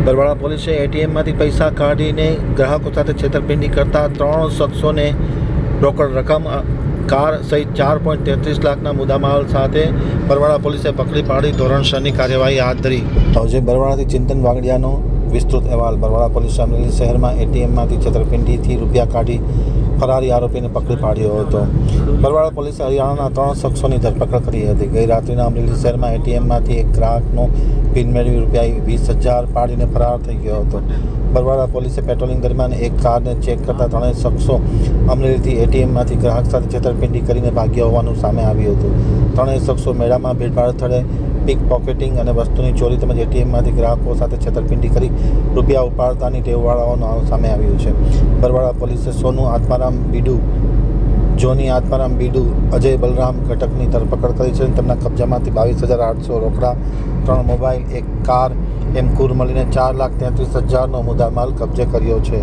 બરવાળા પોલીસે એટીએમમાંથી પૈસા કાઢીને ગ્રાહકો સાથે છેતરપિંડી કરતા 3 શખ્સોને રોકડ રકમ કાર સહિત 4.33 લાખના મુદ્દામાલ સાથે બરવાળા પોલીસે પકડી પાડી ધોરણસરની કાર્યવાહી હાથ ધરી. હવે બરવાળાથી ચિંતન વાગડિયાનો વિસ્તૃત અહેવાલ. બરવાળા પોલીસે અમરેલી શહેરમાં એટીએમમાંથી છેતરપિંડીથી રૂપિયા કાઢી ફરારી આરોપીને પકડી પાડ્યો હતો. બરવાળા પોલીસે હરિયાણાના 3 શખ્સોની ધરપકડ કરી હતી. ગઈ રાત્રિના અમરેલી શહેરમાં એટીએમમાંથી એક ગ્રાહકનો પિન મેળવી રૂપિયા 20,000 પાડીને ફરાર થઈ ગયો હતો. બરવાળા પોલીસે પેટ્રોલિંગ દરમિયાન એક કારને ચેક કરતા 3 શખ્સો અમરેલીથી એટીએમમાંથી ગ્રાહક સાથે છેતરપિંડી કરીને ભાગ્યા હોવાનું સામે આવ્યું હતું. 3 શખ્સો મેળામાં ભીડભાડ સ્થળે પિક પોકેટિંગ અને વસ્તુની ચોરી તેમજ એટીએમમાંથી ગ્રાહકો સાથે છેતરપિંડી કરી રૂપિયા ઉપાડતાની ટેવવાળાઓનું સામે આવ્યું છે. બરવાળા પોલીસે સોનુ આત્મારામ બીડુ, જોની આત્મારામ બીડુ, અજય બલરામ ઘટકની ધરપકડ કરી છે. તેમના કબજામાંથી 22,800 રોકડા, 3 મોબાઈલ, એક કાર એમ કુલ મળીને 4,33,000નો મુદ્દામાલ કબજે કર્યો છે.